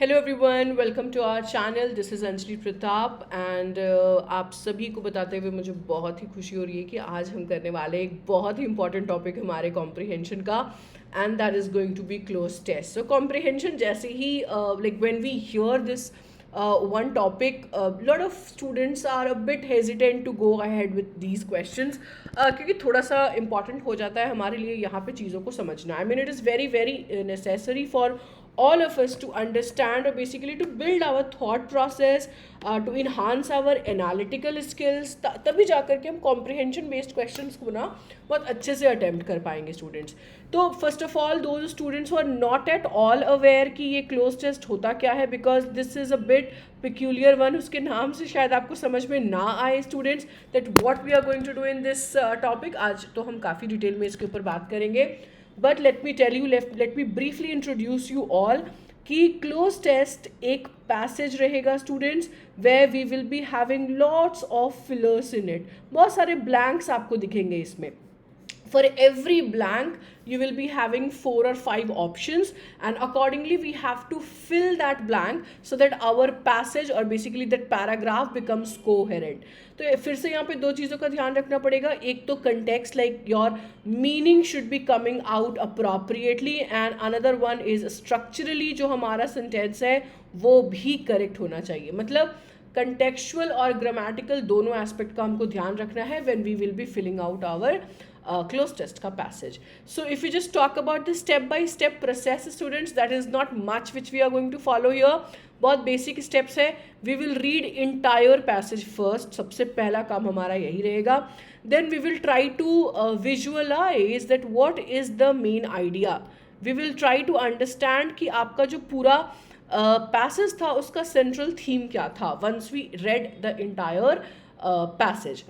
Hello everyone, welcome to our channel. This is Anjali Pratap and आप सभी को बताते हुए मुझे बहुत ही खुशी हो रही है कि आज हम करने वाले एक बहुत ही इंपॉर्टेंट टॉपिक हमारे कॉम्प्रिहेंशन का, and that is going to be cloze test. So comprehension जैसे ही like when we hear this one topic, a lot of students are a bit hesitant to go ahead with these questions, क्योंकि थोड़ा सा important हो जाता है हमारे लिए यहाँ पे चीज़ों को समझना. I mean, it is very very necessary for all of us to understand, or basically to build our thought process, to enhance our analytical skills. तभी जाकर के हम comprehension based questions को ना बहुत अच्छे से attempt कर पाएंगे students. तो first of all, those students who are not at all aware कि ये close test होता क्या है, because this is a bit peculiar one, उसके नाम से शायद आपको समझ में ना आए students that what we are going to do in this topic. आज तो हम काफ़ी डिटेल में इसके ऊपर बात करेंगे, but let me tell you, let me briefly introduce you all कि क्लोज टेस्ट एक पैसेज रहेगा students, way we will be having lots of fillers in it. बहुत सारे ब्लैंक्स आपको दिखेंगे इसमें. For every blank you will be having 4 or 5 options, and accordingly we have to fill that blank so that our passage or basically that paragraph becomes coherent. तो फिर से यहाँ पे दो चीज़ों का ध्यान रखना पड़ेगा. एक तो context, like your meaning should be coming out appropriately, and another one is structurally जो हमारा sentence है वो भी correct होना चाहिए. मतलब contextual और grammatical दोनों aspect का हमको ध्यान रखना है when we will be filling out our close test का passage. So if we just talk about the step by step process students, that is not much which we are going to follow here. बहुत basic steps है. We will read entire passage first. सबसे पहला काम हमारा यही रहेगा. Then we will try to visualize that what is the main idea. We will try to understand कि आपका जो पूरा पैसेज था उसका सेंट्रल थीम क्या था once we read the entire passage.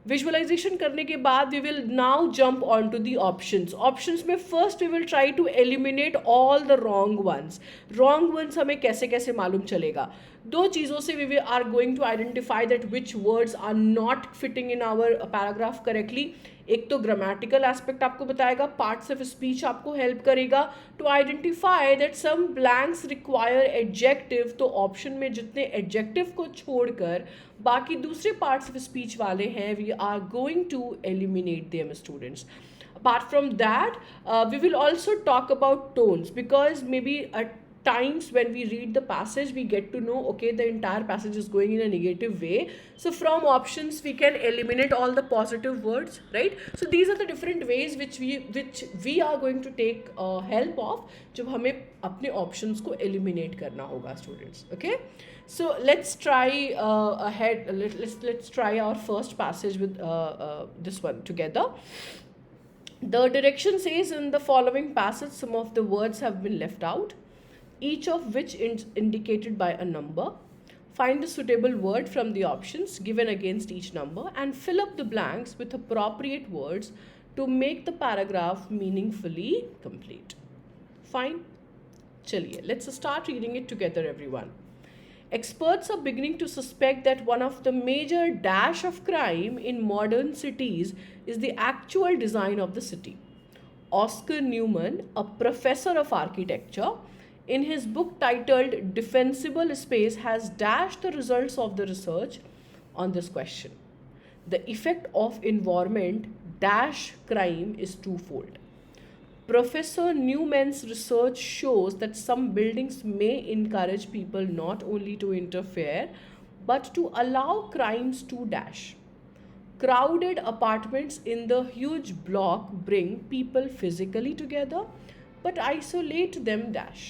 Visualization करने के बाद we will now jump on to the options. Options में first we will try to eliminate all the wrong ones. Wrong ones हमें कैसे कैसे मालूम चलेगा? दो चीज़ों से we are going to identify that which words are not fitting in our paragraph correctly. एक तो ग्रामेटिकल एस्पेक्ट आपको बताएगा, पार्ट्स ऑफ स्पीच आपको हेल्प करेगा to identify that some blanks require adjective. तो ऑप्शन में जितने एडजेक्टिव को छोड़कर बाकी दूसरे पार्ट्स ऑफ स्पीच वाले हैं we are going to eliminate them students. Apart from that, we will also talk about tones, because maybe at times when we read the passage we get to know, okay, the entire passage is going in a negative way, so from options we can eliminate all the positive words, right? So these are the different ways which we are going to take help of जब हमें अपने options को eliminate करना होगा students. Okay, so let's try ahead. Let's try our first passage with this one together. The direction says in the following passage some of the words have been left out, each of which is indicated by a number. Find the suitable word from the options given against each number and fill up the blanks with appropriate words to make the paragraph meaningfully complete. Fine? Chaliye, let's start reading it together, everyone. Experts are beginning to suspect that one of the major dash of crime in modern cities is the actual design of the city. Oscar Newman, a professor of architecture, in his book titled Defensible Space, has dashed the results of the research on this question. The effect of environment dash crime is twofold. Professor Newman's research shows that some buildings may encourage people not only to interfere but to allow crimes to dash. Crowded apartments in the huge block bring people physically together but isolate them dash.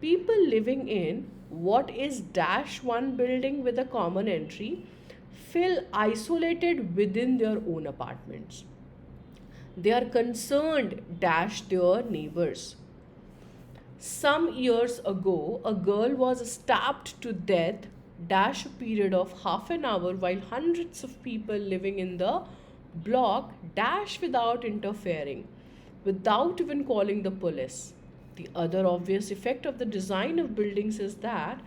People living in what is dash one building with a common entry feel isolated within their own apartments. They are concerned dash their neighbors. Some years ago, a girl was stabbed to death dash a period of half an hour while hundreds of people living in the block dash without interfering, without even calling the police. The other obvious effect of the design of buildings is that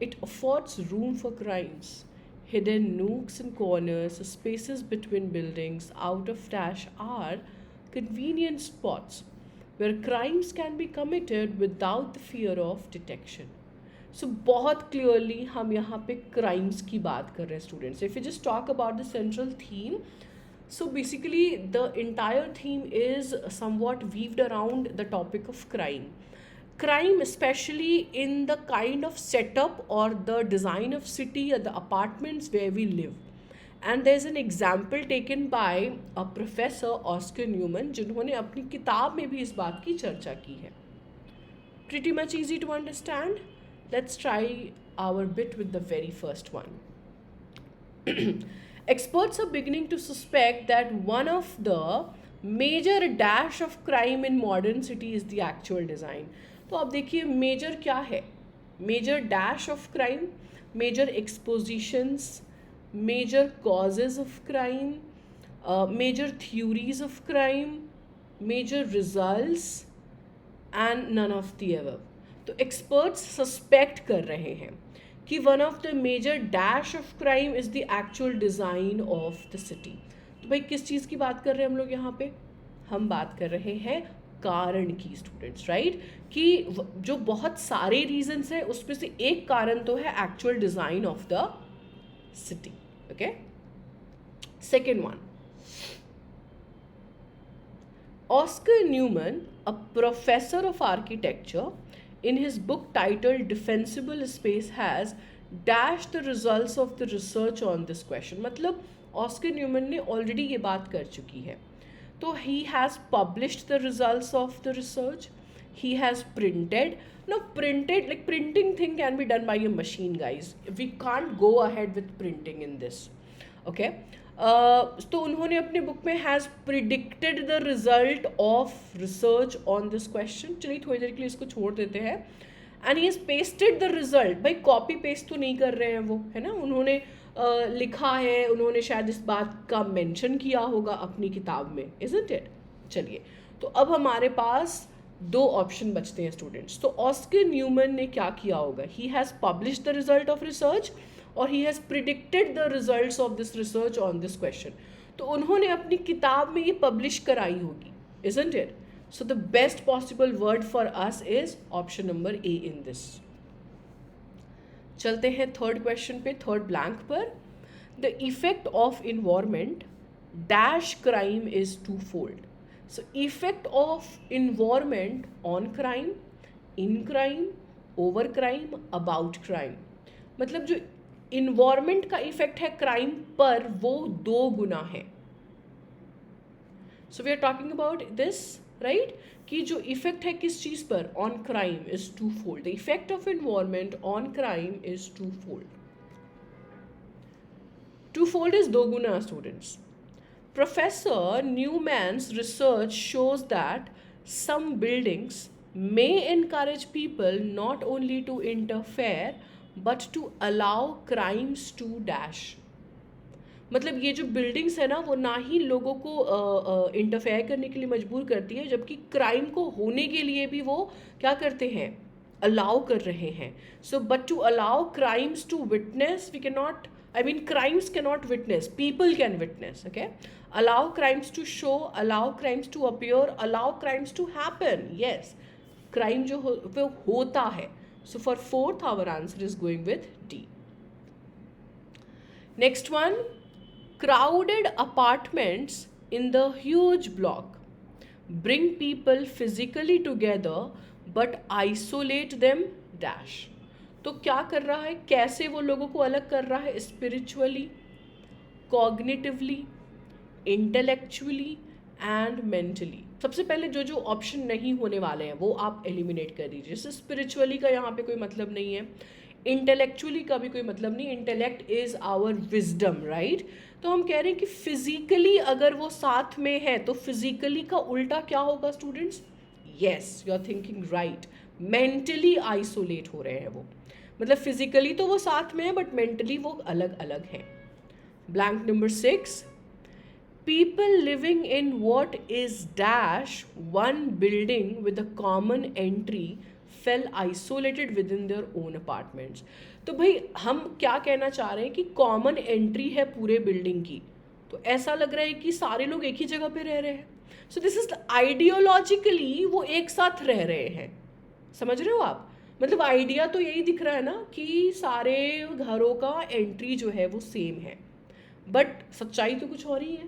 it affords room for crimes. Hidden nooks and corners, spaces between buildings out of dash are convenient spots where crimes can be committed without the fear of detection. सो बहुत clearly हम यहाँ पे crimes की बात कर रहे हैं students. If you just talk about the central theme, so basically the entire theme is somewhat weaved around the topic of crime. Crime, especially in the kind of setup or the design of city or the apartments where we live. And there's an example taken by a professor Oscar Newman जिन्होंने अपनी किताब में भी इस बात की चर्चा की है. Pretty much easy to understand. Let's try our bit with the very first one. Experts are beginning to suspect that one of the major dash of crime in modern city is the actual design. तो आप देखिए major क्या है. Major dash of crime, major expositions, major causes of crime, major theories of crime, major results and none of the above. तो experts suspect कर रहे हैं कि one of the major dash of crime is the actual design of the city. तो भाई किस चीज़ की बात कर रहे हैं हम लोग यहाँ पे? हम बात कर रहे हैं कारण की स्टूडेंट्स, राइट? कि जो बहुत सारे रीजंस हैं उसमें से एक कारण तो है actual design of the city. Okay, second one, Oscar Newman, a professor of architecture, in his book titled Defensible Space has dashed the results of the research on this question. मतलब Oscar Neumann ने already ये बात कर चुकी है. तो he has published the results of the research. He has printed. Now printed, like printing thing can be done by a machine, guys. We can't go ahead with printing in this. Okay. तो उन्होंने अपने book में has predicted the result of research on this question. चलिए थोड़ी देर के लिए इसको छोड़ देते हैं. And he has pasted the result. भाई कॉपी पेस्ट तो नहीं कर रहे हैं वो, है ना? उन्होंने लिखा है, उन्होंने शायद इस बात का मेंशन किया होगा अपनी किताब में, इज़न्ट इट? चलिए, तो अब हमारे पास दो ऑप्शन बचते हैं स्टूडेंट्स. तो ऑस्कर न्यूमन ने क्या किया होगा? He has published the result of research और he has predicted the results of this research on this question. तो उन्होंने अपनी किताब में ये पब्लिश कराई होगी, isn't it? So the best possible word for us is option number A in this. चलते हैं थर्ड क्वेश्चन पे, थर्ड ब्लैंक पर. The effect of environment dash crime is twofold. So effect of environment on crime, in crime, over crime, about crime. मतलब जो environment का effect है crime पर वो 2 गुना है. So we are talking about this, right? कि जो इफेक्ट है किस चीज पर? On crime is two fold. The effect of environment on crime is two fold. Two fold is 2 गुना students. Professor Newman's research shows that some buildings may encourage people not only to interfere but to allow crimes to dash. मतलब ये जो buildings है ना वो ना ही लोगों को इंटरफेयर करने के लिए मजबूर करती है, जबकि क्राइम को होने के लिए भी वो क्या करते हैं? अलाउ कर रहे हैं. So but to allow crimes to witness, we can not, I mean crimes cannot witness, people can witness. Okay, allow crimes to show, allow crimes to appear, allow crimes to happen. Yes, crime जो वो होता है. So for fourth our answer is going with D. Next one, crowded apartments in the huge block bring people physically together but isolate them dash. तो क्या कर रहा है? कैसे वो लोगों को अलग कर रहा है? Spiritually, cognitively, intellectually and mentally. सबसे पहले जो जो ऑप्शन नहीं होने वाले हैं वो आप एलिमिनेट कर दीजिए. जैसे स्पिरिचुअली का यहाँ पे कोई मतलब नहीं है, इंटेलेक्चुअली का भी कोई मतलब नहीं. Intellect is our wisdom, right? तो हम कह रहे हैं कि फिजिकली अगर वो साथ में है तो फिजिकली का उल्टा क्या होगा students? Yes, you are thinking right. Mentally isolate हो रहे हैं वो. मतलब फिजिकली तो वो साथ में है बट मेंटली वो अलग अलग हैं. Blank number 6, people living in what is dash one building with a common entry fell isolated within their own apartments. तो भाई हम क्या कहना चाह रहे हैं कि कॉमन एंट्री है पूरे बिल्डिंग की, तो ऐसा लग रहा है कि सारे लोग एक ही जगह पे रह रहे हैं. सो दिस इज आइडियोलॉजिकली वो एक साथ रह रहे हैं. समझ रहे हो आप? मतलब आइडिया तो यही दिख रहा है ना कि सारे घरों का एंट्री जो है वो सेम है, बट सच्चाई तो कुछ और ही है.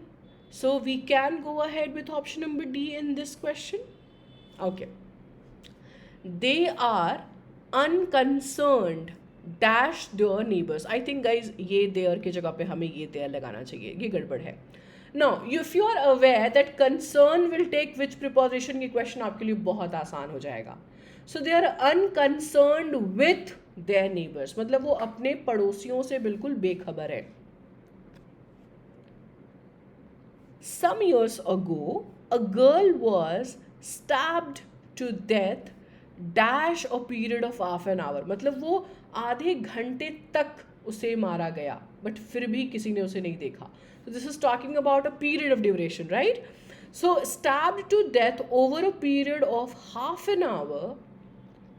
So we can go ahead with option number D in this question. Okay, they are unconcerned dash their neighbours. I think guys ये देयर की जगह पे हमें ये देयर लगाना चाहिए, ये गड़बड़ है. Now if you are aware that concern will take which preposition, ये क्वेश्चन आपके लिए बहुत आसान हो जाएगा. So they are unconcerned with their neighbours, मतलब वो अपने पड़ोसियों से बिल्कुल बेखबर है. Some years ago, a girl was stabbed to death dash a period of half an hour. मतलब वो आधे घंटे तक उसे मारा गया, बट फिर भी किसी ने उसे नहीं देखा. So this is talking about a period of duration, right? So stabbed to death over a period of half an hour.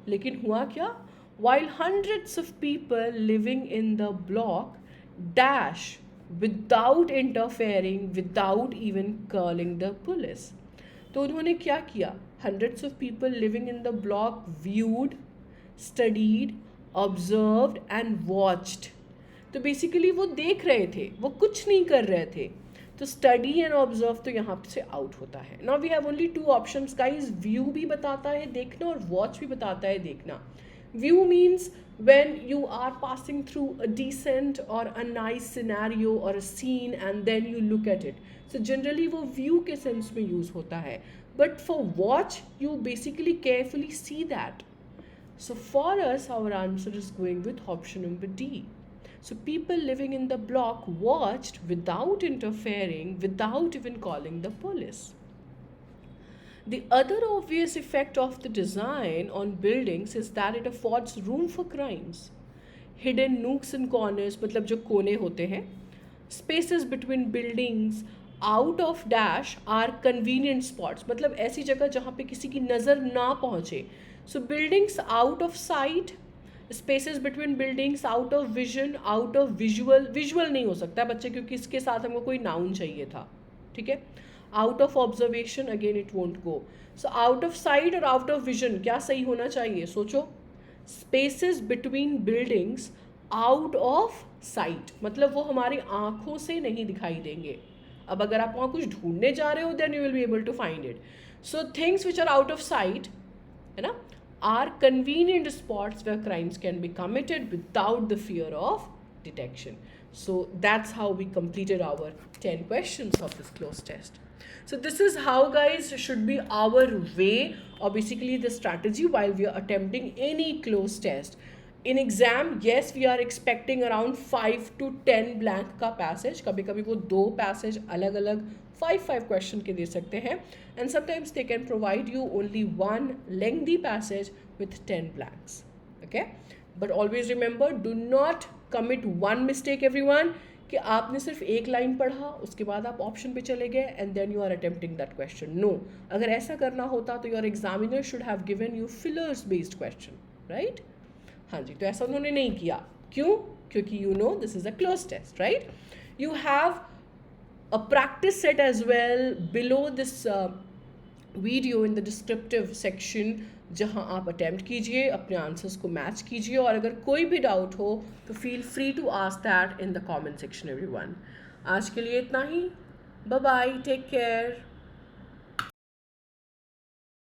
लेकिन हुआ क्या? While hundreds of people living in the block dash without interfering, without even calling the police. तो उन्होंने क्या किया? Hundreds of people living in the block viewed, studied, observed and watched. तो basically वो देख रहे थे, वो कुछ नहीं कर रहे थे. तो स्टडी एंड ऑब्जर्व तो यहाँ से आउट होता है. Now we have only two options guys. View भी बताता है देखना और वॉच भी बताता है देखना. View means when you are passing through a decent or a nice scenario or a scene and then you look at it. So generally वो view के sense में use होता है. But for watch you basically carefully see that. So for us our answer is going with option number D. So people living in the block watched without interfering, without even calling the police. The other obvious effect of the design on buildings is that it affords room for crimes. Hidden nooks and corners, मतलब जो कोने होते हैं, spaces between buildings, out of dash are convenient spots, मतलब ऐसी जगह जहाँ पे किसी की नज़र ना पहुँचे. So buildings out of sight, spaces between buildings out of vision, out of visual नहीं हो सकता बच्चे, क्योंकि इसके साथ हमको कोई noun चाहिए था. ठीक है. Out of observation, again it won't go. So out of site और आउट ऑफ विजन क्या सही होना चाहिए? सोचो. Spaces between buildings out of site, मतलब वो हमारी आंखों से नहीं दिखाई देंगे. अब अगर आप वहाँ कुछ ढूंढने जा रहे हो then you will be able to find it. So things which are out of sight, है ना, are convenient spots where crimes can be committed without the fear of detection. So that's how we completed our 10 questions of this closed test. So this is how guys should be our way, or basically the strategy while we are attempting any closed test. In exam, yes, we are expecting around 5 to 10 blank का passage. कभी कभी वो 2 passage अलग अलग 5 question के दे सकते हैं. And sometimes they can provide you only one lengthy passage with 10 blanks. Okay? But always remember, do not commit one mistake everyone, कि आपने सिर्फ एक लाइन पढ़ा उसके बाद आप ऑप्शन पे चले गए and then you are attempting that question. No, अगर ऐसा करना होता तो your examiner should have given you fillers based question, right. हाँ जी, तो ऐसा उन्होंने नहीं किया. क्यों? क्योंकि you know this is a cloze test, right. You have a practice set as well below this video in the descriptive section, जहां आप अटैम्प्ट कीजिए, अपने आंसर्स को मैच कीजिए, और अगर कोई भी डाउट हो तो feel free to ask that in the comment section everyone. आज के लिए इतना ही. Bye bye, take care.